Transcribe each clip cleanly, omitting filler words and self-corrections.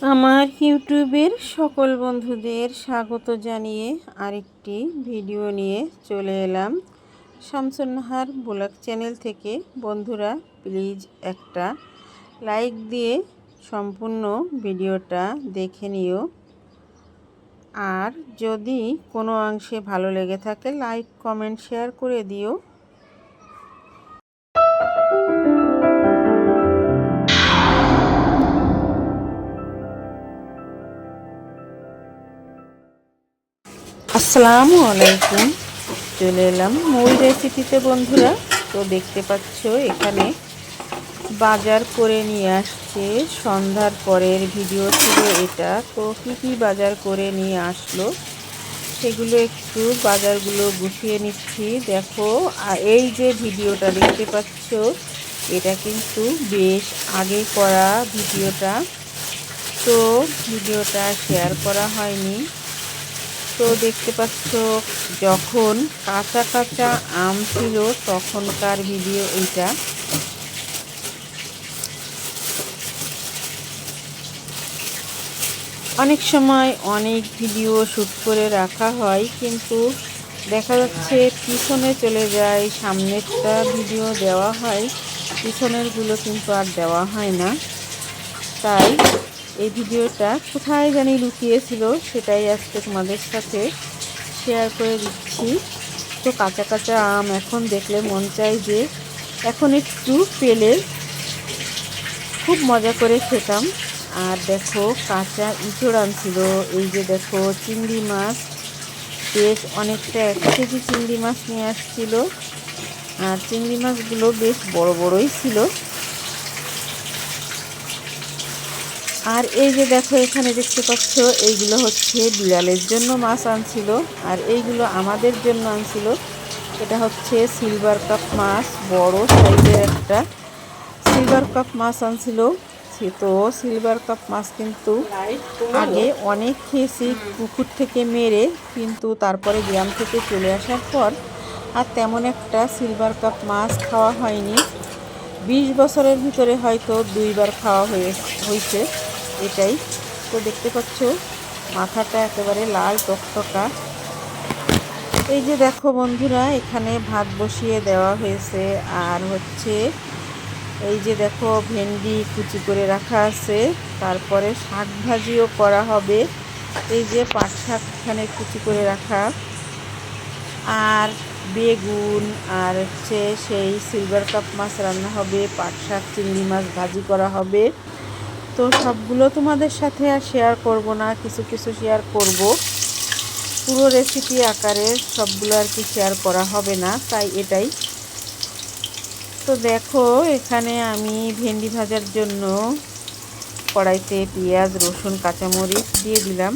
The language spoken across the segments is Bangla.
আমার ইউটিউবের সকল বন্ধুদের স্বাগত জানিয়ে আরেকটি ভিডিও নিয়ে চলে এলাম শামসুন্নাহার ব্লগ চ্যানেল থেকে। বন্ধুরা প্লিজ একটা লাইক দিয়ে সম্পূর্ণ ভিডিওটা দেখে নিও, আর যদি কোনো অংশে ভালো লেগে থাকে লাইক কমেন্ট শেয়ার করে দিও। আসসালামু আলাইকুম, চলে এলাম মূল রেসিপিতে বন্ধুরা। তো দেখতে পাচ্ছ এখানে বাজার করে নিয়ে আসছে, সন্ধ্যার পরের ভিডিও ছিল এটা। তো কী বাজার করে নিয়ে আসলো সেগুলো একটু বাজারগুলো গুছিয়ে নিচ্ছি। দেখো, আর এই যে ভিডিওটা দেখতে পাচ্ছ এটা কিন্তু বেশ আগে করা ভিডিওটা, তো ভিডিওটা শেয়ার করা হয়নি। তো দেখতে পাচ্ছ যখন কাঁচা কাঁচা আম ছিল তখনকার ভিডিও এইটা। অনেক সময় অনেক ভিডিও শ্যুট করে রাখা হয়, কিন্তু দেখা যাচ্ছে পিছনে চলে যায়, সামনেরটা ভিডিও দেওয়া হয়, পিছনেরগুলো কিন্তু আর দেওয়া হয় না। তাই এই ভিডিওটা কোথায় জানি লুকিয়েছিল, সেটাই আজকে তোমাদের সাথে শেয়ার করে দিচ্ছি। তো কাঁচা কাঁচা আম এখন দেখলে মন চাই যে এখন একটু পেলে খুব মজা করে খেতাম। আর দেখো কাঁচা ইঁচড় আনছিল, এই যে দেখো চিংড়ি মাছ, বেশ অনেকটা 1 কেজি চিংড়ি মাছ নিয়ে আসছিল, আর চিংড়ি মাছগুলো বেশ বড় বড়ই ছিল। আর এই যে দেখো এখানে দেখতে পাচ্ছ এইগুলো হচ্ছে বিড়ালের জন্য মাছ আনছিল, আর এইগুলো আমাদের জন্য আনছিল। এটা হচ্ছে সিলভার কাপ মাছ, বড় সাইজের একটা সিলভার কাপ মাছ আনছিল। তো সিলভার কাপ মাছ কিন্তু আগে অনেক খেয়েছি পুকুর থেকে মেরে, কিন্তু তারপরে গ্রাম থেকে চলে আসার পর আর তেমন একটা সিলভার কাপ মাছ খাওয়া হয়নি। 20 বছরের ভিতরে হয়তো 2বার খাওয়া হয়েছে এটাই। তো দেখতে পাচ্ছ মাথাটা একেবারে লাল টকটকা। এই যে দেখো বন্ধুরা এখানে ভাত বসিয়ে দেওয়া হয়েছে, আর হচ্ছে এই যে দেখো ভেন্ডি কুচি করে রাখা আছে, তারপরে শাক ভাজিও করা হবে। এই যে পাট শাক এখানে কুচি করে রাখা, আর বেগুন, আর হচ্ছে সেই সিলভার কাপ মাছ রান্না হবে, পাট শাক চিংড়ি মাছ ভাজি করা হবে। তো সবগুলো তোমাদের সাথে আর শেয়ার করব না, কিছু কিছু শেয়ার করব, পুরো রেসিপি আকারে সবগুলো আর কি শেয়ার করা হবে না, তাই এটাই। তো দেখো এখানে আমি ভেন্ডি ভাজার জন্য কড়াইতে পেঁয়াজ রসুন কাঁচামরিচ দিয়ে দিলাম,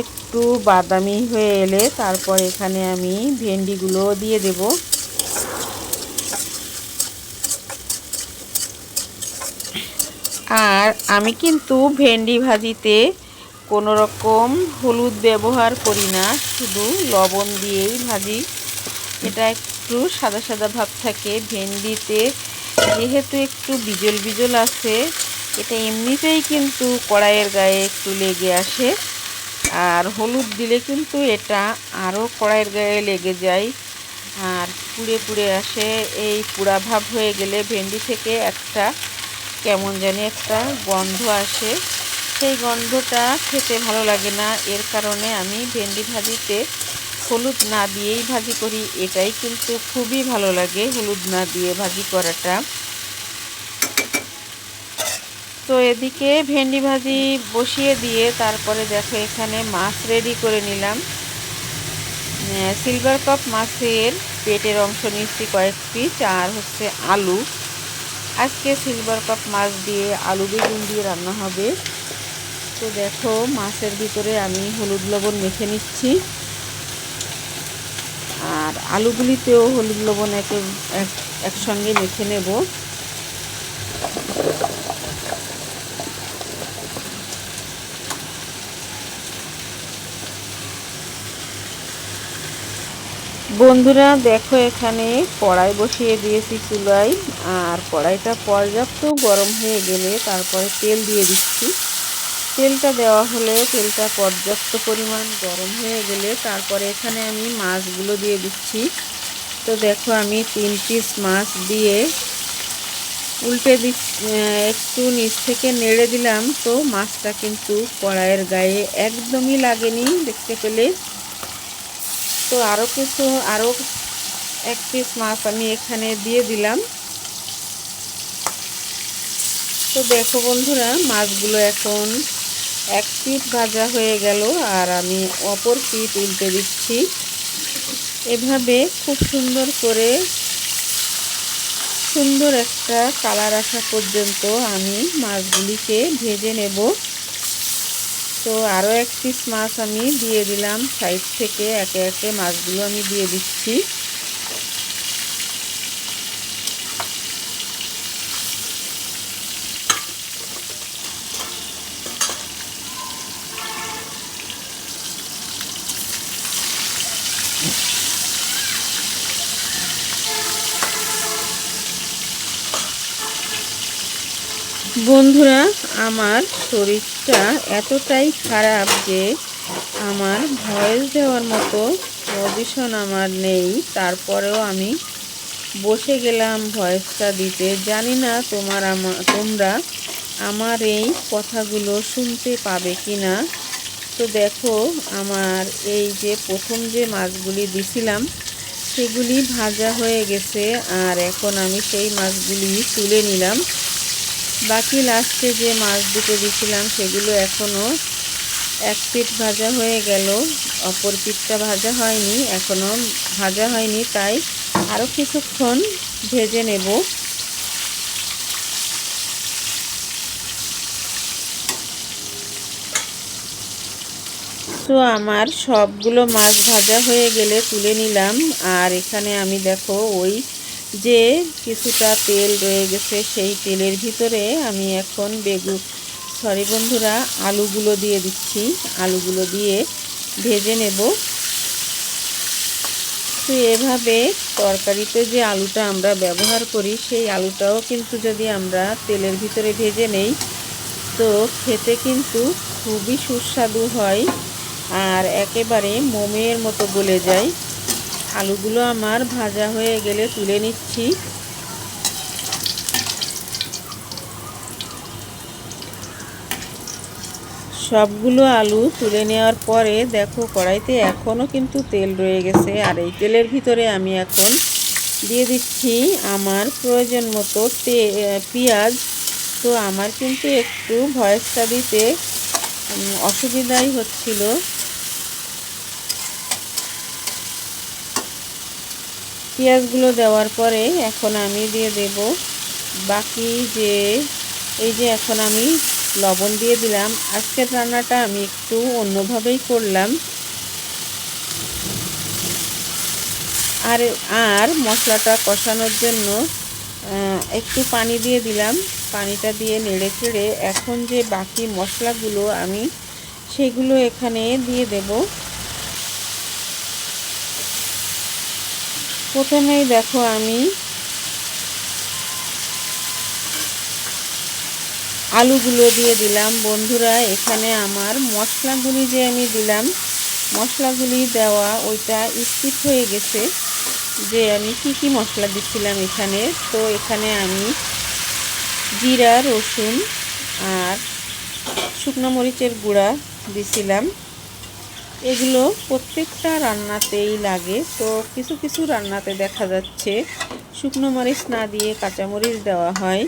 একটু বাদামি হয়ে এলে তারপর এখানে আমি ভেন্ডিগুলো দিয়ে দেব। আর আমি কিন্তু ভেন্ডি ভাজিতে কোনো রকম হলুদ ব্যবহার করি না, শুধু লবণ দিয়েই ভাজি। এটা একটু সাদা সাদা ভাব থাকে ভেন্ডিতে, যেহেতু একটু বিজল বিজল আছে, এটা এমনিতেই কিন্তু কড়াইয়ের গায়ে একটু লেগে আসে, আর হলুদ দিলে কিন্তু এটা আরও কড়াইয়ের গায়ে লেগে যায় আর পুড়ে পুড়ে আসে। এই পুড়া ভাব হয়ে গেলে ভেন্ডি থেকে একটা কেমন জানি একটা গন্ধ আসে, সেই গন্ধটা খেতে ভালো লাগে না। এর কারণে আমি ভেন্ডি ভাজিতে হলুদ না দিয়েই ভাজি করি, এটাই কিন্তু খুবই ভালো লাগে হলুদ না দিয়ে ভাজি করাটা। তো এদিকে ভেন্ডি ভাজি বসিয়ে দিয়ে তারপরে দেখো এখানে মাছ রেডি করে নিলাম। সিলভার কাপ মাছের পেটের অংশ নিচ্ছি কয়েক পিস, আর হচ্ছে আলু। আজকে সিলভার কাপ মাছ দিয়ে আলু বেগুন দিয়ে রান্না হবে। তো দেখো মাছের ভিতরে আমি হলুদ লবণ মেখে নিচ্ছি, আর আলুগুলিতেও হলুদ লবণ একসঙ্গে মেখে নেব। বন্ধুরা দেখো, এখানে কড়াই বসিয়ে দিয়েছি চুলায়। আর কড়াইটা পর্যাপ্ত গরম হয়ে গেলে তারপরে তেল দিয়ে দিচ্ছি। তেলটা দেওয়া হলে তেলটা পর্যাপ্ত পরিমাণ গরম হয়ে গেলে তারপরে এখানে আমি মাছগুলো দিয়ে দিচ্ছি। তো দেখো, আমি 3 পিস মাছ দিয়ে উল্টে একটু নিচ থেকে নেড়ে দিলাম। তো মাছটা কিন্তু কড়াইয়ের গায়ে একদমই লাগেনি দেখতে পেলে। তো আরও 1 পিস মাছ আমি এখানে দিয়ে দিলাম। তো দেখো বন্ধুরা, মাছগুলো এখন এক পিঠ ভাজা হয়ে গেল আর আমি অপর পিঠ উল্টে দিচ্ছি। এভাবে খুব সুন্দর করে সুন্দর একটা কালার আসা পর্যন্ত আমি মাছগুলিকে ভেজে নেব। তো আরও 1 পিস মাছ আমি দিয়ে দিলাম সাইড থেকে। একে একে মাছগুলো আমি দিয়ে দিচ্ছি। বন্ধুরা, আমার শরীরটা এতটাই খারাপ যে আমার ভয়েস দেওয়ার মতো পজিশন আমার নেই। তারপরেও আমি বসে গেলাম ভয়েসটা দিতে। জানি না তোমরা আমার এই কথাগুলো শুনতে পাবে কি না। তো দেখো, আমার এই যে প্রথম যে মাছগুলি দিছিলাম সেগুলি ভাজা হয়ে গেছে। আর এখন আমি সেই মাছগুলি তুলে নিলাম। বাকি লাস্টে যে মাছ দুটো দিয়েছিলাম সেগুলো এখনও 1 পিঠ ভাজা হয়ে গেল, অপর পিঠটা ভাজা হয়নি, এখনও ভাজা হয়নি। তাই আরও কিছুক্ষণ ভেজে নেব। তো আমার সবগুলো মাছ ভাজা হয়ে গেলে তুলে নিলাম। আর এখানে আমি দেখো, ওই যে কিছুটা তেল রয়ে গেছে সেই তেলের ভিতরে আমি এখন বন্ধুরা, আলুগুলো দিয়ে দিচ্ছি। আলুগুলো দিয়ে ভেজে নেব। তো এভাবে তরকারিতে যে আলুটা আমরা ব্যবহার করি সেই আলুটাও কিন্তু যদি আমরা তেলের ভিতরে ভেজে নেই তো খেতে কিন্তু খুবই সুস্বাদু হয় আর একেবারে মোমের মতো গলে যায়। আলুগুলো আমার ভাজা হয়ে গেলে তুলে নিচ্ছি। সবগুলো আলু তুলে নেওয়ার পরে দেখো, কড়াইতে এখনও কিন্তু তেল রয়ে গেছে। আর এই তেলের ভিতরে আমি এখন দিয়ে দিচ্ছি আমার প্রয়োজন মতো পেঁয়াজ। তো আমার কিন্তু একটু ভয়েসটা দিতে অসুবিধাই হচ্ছিল। পেঁয়াজগুলো দেওয়ার পরে এখন আমি দিয়ে দেব বাকি এই যে এখন আমি লবণ দিয়ে দিলাম। আজকের রান্নাটা আমি একটু অন্যভাবেই করলাম। আর মশলাটা কষানোর জন্য একটু পানি দিয়ে দিলাম। পানিটা দিয়ে নেড়ে চেড়ে এখন যে বাকি মশলাগুলো আমি সেগুলো এখানে দিয়ে দেব। প্রথমেই দেখো, আমি আলুগুলো দিয়ে দিলাম। বন্ধুরা, এখানে আমার মশলাগুলি যে আমি দিলাম, মশলাগুলি দেওয়া ওইটা স্কিপ হয়ে গেছে যে আমি কি মশলা দিচ্ছিলাম এখানে। তো এখানে আমি জিরা, রসুন আর শুকনো মরিচের গুঁড়া দিছিলাম। এগুলো প্রত্যেকটা রান্নাতেই লাগে। তো কিছু কিছু রান্নাতে দেখা যাচ্ছে শুকনো মরিচ না দিয়ে কাঁচামরিচ দেওয়া হয়।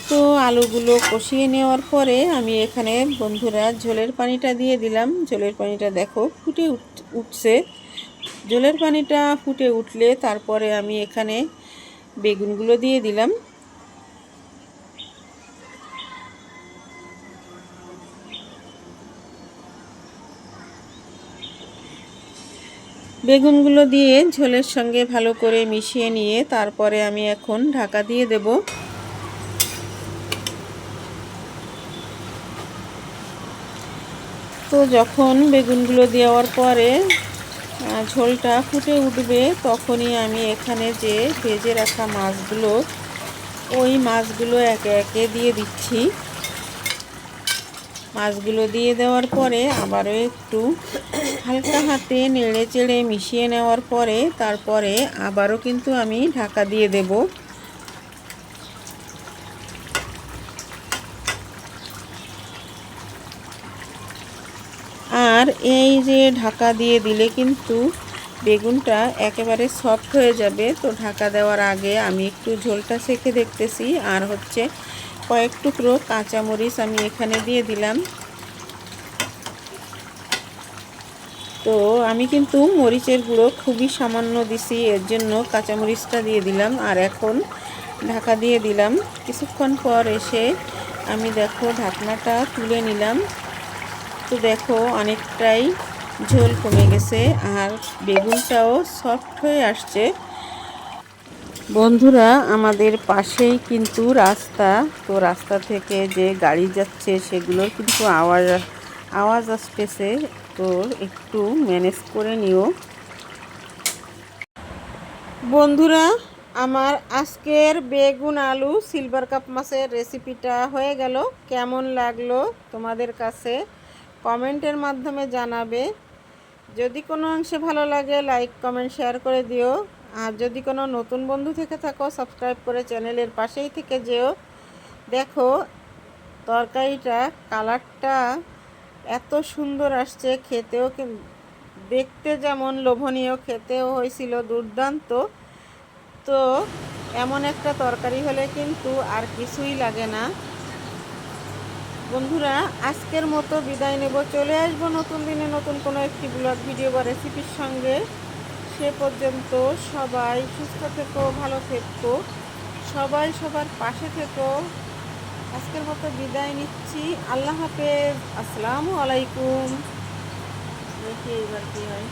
তো আলুগুলো কষিয়ে নেওয়ার পরে আমি এখানে বন্ধুরা ঝোলের পানিটা দিয়ে দিলাম। ঝোলের পানিটা দেখো ফুটে উঠছে। ঝোলের পানিটা ফুটে উঠলে তারপরে আমি এখানে বেগুনগুলো দিয়ে দিলাম। বেগুনগুলো দিয়ে ঝোলের সঙ্গে ভালো করে মিশিয়ে নিয়ে তারপরে আমি এখন ঢাকা দিয়ে দেব। তো যখন বেগুনগুলো দেওয়ার পরে ঝোলটা ফুটে উঠবে, তখনই আমি এখানে যে ভেজে রাখা মাছগুলো, ওই মাছগুলো একে একে দিয়ে দিচ্ছি। মাছগুলো দিয়ে দেওয়ার পরে আবারও একটু হালকা হাতে নেড়ে চেড়ে মিশিয়ে নেওয়ার পরে তারপরে আবারও কিন্তু আমি ঢাকা দিয়ে দেব। আর এই যে ঢাকা দিয়ে দিলে কিন্তু বেগুনটা একেবারে সফট হয়ে যাবে। তো ঢাকা দেওয়ার আগে আমি একটু ঝোলটা চেখে দেখতেছি। আর হচ্ছে কয়েক টুকরো কাঁচামরিচ আমি এখানে দিয়ে দিলাম। তো আমি কিন্তু মরিচের গুঁড়ো খুবই সামান্য দিছি, এর জন্য কাঁচামরিচটা দিয়ে দিলাম। আর এখন ঢাকা দিয়ে দিলাম। কিছুক্ষণ পর এসে আমি দেখো ঢাকনাটা তুলে নিলাম। তো দেখো অনেকটাই ঝোল কমে গেছে আর বেগুনটাও সফট হয়ে আসছে। বন্ধুরা, আমাদের পাশেই কিন্তু রাস্তা। তো রাস্তা থেকে যে গাড়ি যাচ্ছে সেগুলোর কিন্তু আওয়াজ আসতেছে। তো একটু ম্যানেজ করে নিও। বন্ধুরা, আমার আজকের বেগুন আলু সিলভার কাপ মাছের রেসিপিটা হয়ে গেল। কেমন লাগলো তোমাদের কাছে কমেন্টের মাধ্যমে জানাবে। যদি কোনো অংশে ভালো লাগে লাইক কমেন্ট শেয়ার করে দিও। আর যদি কোনো নতুন বন্ধু থেকে থাকো সাবস্ক্রাইব করে চ্যানেলের পাশেই থেকে যেও। দেখো তরকারিটা কালারটা এত সুন্দর আসছে, খেতেও দেখতে যেমন লোভনীয়, খেতেও হয়েছিল দুর্দান্ত। তো এমন একটা তরকারি হলে কিন্তু আর কিছুই লাগে না। বন্ধুরা, আজকের মতো বিদায় নেব। চলে আসবো নতুন দিনে নতুন কোনো একটি ব্লগ ভিডিও বা রেসিপির সঙ্গে। সে পর্যন্ত সবাই সুস্থ থেকো, ভালো থেকো, সবাই সবার পাশে থেকো। আজকের মতো বিদায় নিচ্ছি। আল্লাহ হাফেজ। আসসালামু আলাইকুম। দেখি এইবার কি হয়।